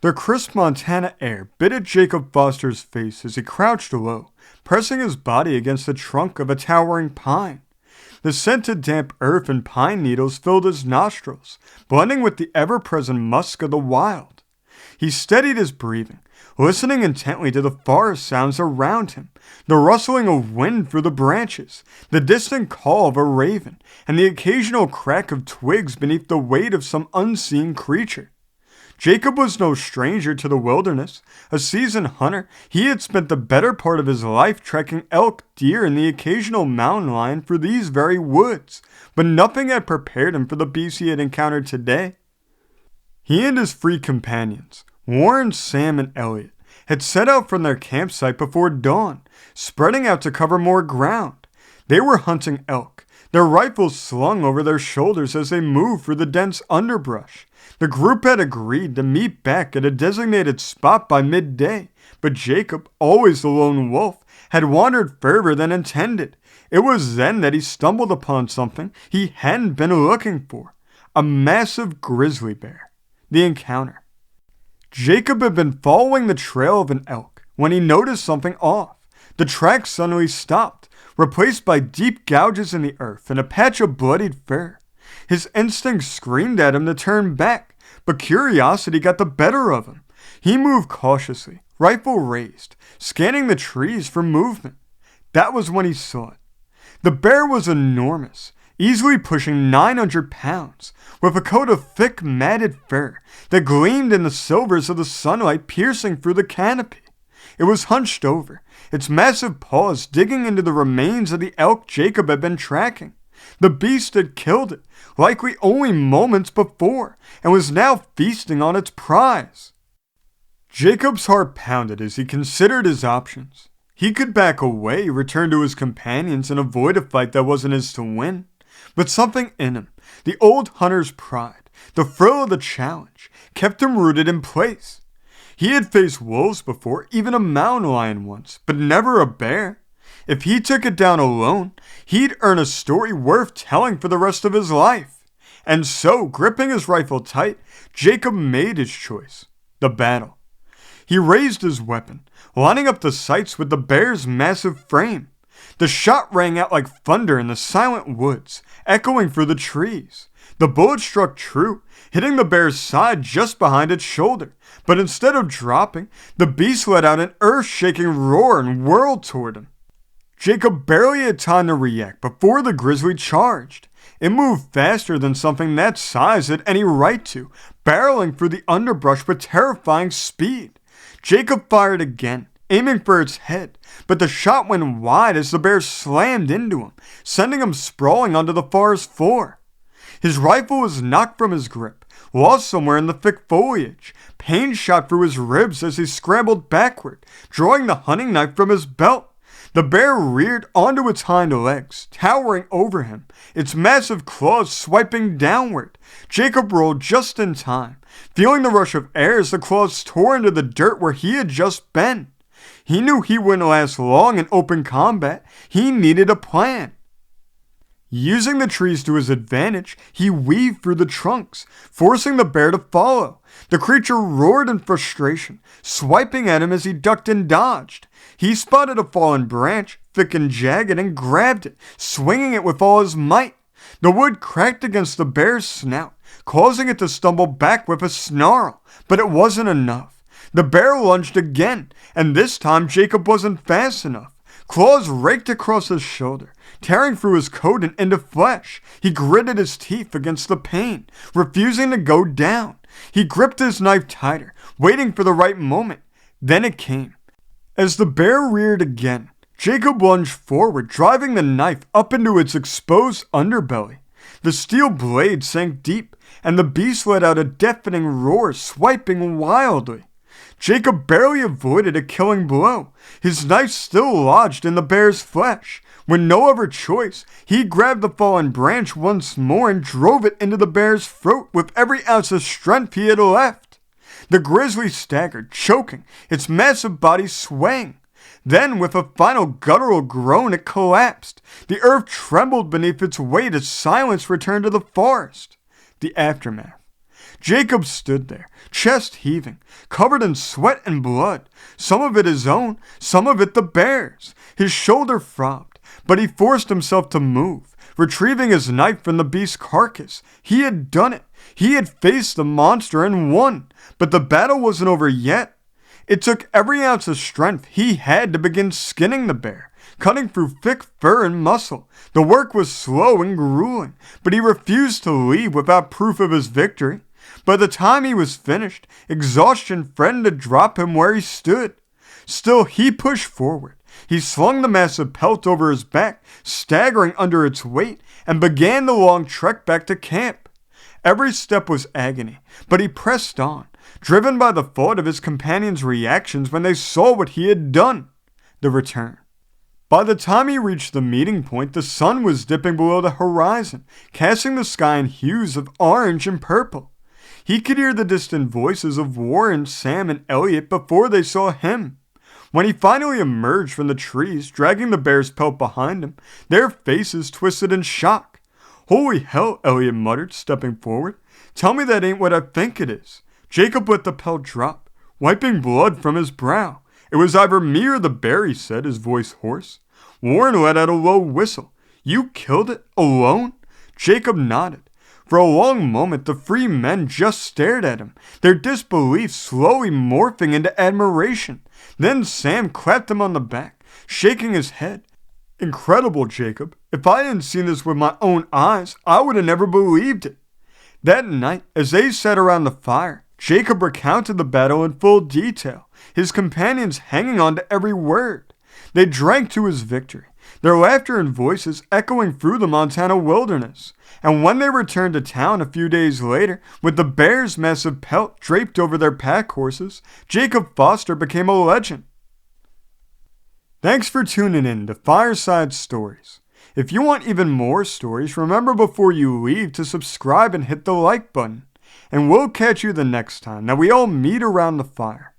The crisp Montana air bit at Jacob Foster's face as he crouched low, pressing his body against the trunk of a towering pine. The scented damp earth and pine needles filled his nostrils, blending with the ever-present musk of the wild. He steadied his breathing, listening intently to the forest sounds around him, the rustling of wind through the branches, the distant call of a raven, and the occasional crack of twigs beneath the weight of some unseen creature. Jacob was no stranger to the wilderness. A seasoned hunter, he had spent the better part of his life tracking elk, deer, and the occasional mountain lion through these very woods, but nothing had prepared him for the beast he had encountered today. He and his three companions, Warren, Sam, and Elliott, had set out from their campsite before dawn, spreading out to cover more ground. They were hunting elk, their rifles slung over their shoulders as they moved through the dense underbrush. The group had agreed to meet back at a designated spot by midday, but Jacob, always the lone wolf, had wandered further than intended. It was then that he stumbled upon something he hadn't been looking for: a massive grizzly bear. The encounter. Jacob had been following the trail of an elk when he noticed something off. The track suddenly stopped, replaced by deep gouges in the earth and a patch of bloodied fur. His instincts screamed at him to turn back, but curiosity got the better of him. He moved cautiously, rifle raised, scanning the trees for movement. That was when he saw it. The bear was enormous, easily pushing 900 pounds, with a coat of thick, matted fur that gleamed in the silvers of the sunlight piercing through the canopy. It was hunched over, its massive paws digging into the remains of the elk Jacob had been tracking. The beast had killed it, likely only moments before, and was now feasting on its prize. Jacob's heart pounded as he considered his options. He could back away, return to his companions, and avoid a fight that wasn't his to win. But something in him, the old hunter's pride, the thrill of the challenge, kept him rooted in place. He had faced wolves before, even a mountain lion once, but never a bear. If he took it down alone, he'd earn a story worth telling for the rest of his life. And so, gripping his rifle tight, Jacob made his choice: the battle. He raised his weapon, lining up the sights with the bear's massive frame. The shot rang out like thunder in the silent woods, echoing through the trees. The bullet struck true, hitting the bear's side just behind its shoulder. But instead of dropping, the beast let out an earth-shaking roar and whirled toward him. Jacob barely had time to react before the grizzly charged. It moved faster than something that size had any right to, barreling through the underbrush with terrifying speed. Jacob fired again, aiming for its head, but the shot went wide as the bear slammed into him, sending him sprawling onto the forest floor. His rifle was knocked from his grip, lost somewhere in the thick foliage. Pain shot through his ribs as he scrambled backward, drawing the hunting knife from his belt. The bear reared onto its hind legs, towering over him, its massive claws swiping downward. Jacob rolled just in time, feeling the rush of air as the claws tore into the dirt where he had just been. He knew he wouldn't last long in open combat. He needed a plan. Using the trees to his advantage, he weaved through the trunks, forcing the bear to follow. The creature roared in frustration, swiping at him as he ducked and dodged. He spotted a fallen branch, thick and jagged, and grabbed it, swinging it with all his might. The wood cracked against the bear's snout, causing it to stumble back with a snarl, but it wasn't enough. The bear lunged again, and this time Jacob wasn't fast enough. Claws raked across his shoulder, tearing through his coat and into flesh. He gritted his teeth against the pain, refusing to go down. He gripped his knife tighter, waiting for the right moment. Then it came. As the bear reared again, Jacob lunged forward, driving the knife up into its exposed underbelly. The steel blade sank deep, and the beast let out a deafening roar, swiping wildly. Jacob barely avoided a killing blow, his knife still lodged in the bear's flesh. With no other choice, he grabbed the fallen branch once more and drove it into the bear's throat with every ounce of strength he had left. The grizzly staggered, choking, its massive body swaying. Then, with a final guttural groan, it collapsed. The earth trembled beneath its weight as silence returned to the forest. The aftermath. Jacob stood there, chest heaving, covered in sweat and blood, some of it his own, some of it the bear's. His shoulder throbbed, but he forced himself to move, retrieving his knife from the beast's carcass. He had done it. He had faced the monster and won, but the battle wasn't over yet. It took every ounce of strength he had to begin skinning the bear, cutting through thick fur and muscle. The work was slow and grueling, but he refused to leave without proof of his victory. By the time he was finished, exhaustion threatened to drop him where he stood. Still, he pushed forward. He slung the massive pelt over his back, staggering under its weight, and began the long trek back to camp. Every step was agony, but he pressed on, driven by the thought of his companions' reactions when they saw what he had done. The return. By the time he reached the meeting point, the sun was dipping below the horizon, casting the sky in hues of orange and purple. He could hear the distant voices of Warren, Sam, and Elliott before they saw him. When he finally emerged from the trees, dragging the bear's pelt behind him, their faces twisted in shock. "Holy hell," Elliott muttered, stepping forward. "Tell me that ain't what I think it is." Jacob let the pelt drop, wiping blood from his brow. "It was either me or the bear," he said, his voice hoarse. Warren let out a low whistle. "You killed it? Alone?" Jacob nodded. For a long moment, the three men just stared at him, their disbelief slowly morphing into admiration. Then Sam clapped him on the back, shaking his head. "Incredible, Jacob. If I hadn't seen this with my own eyes, I would have never believed it." That night, as they sat around the fire, Jacob recounted the battle in full detail, his companions hanging on to every word. They drank to his victory, their laughter and voices echoing through the Montana wilderness. And when they returned to town a few days later, with the bear's massive pelt draped over their pack horses, Jacob Foster became a legend. Thanks for tuning in to Fireside Stories. If you want even more stories, remember before you leave to subscribe and hit the like button. And we'll catch you the next time that we all meet around the fire.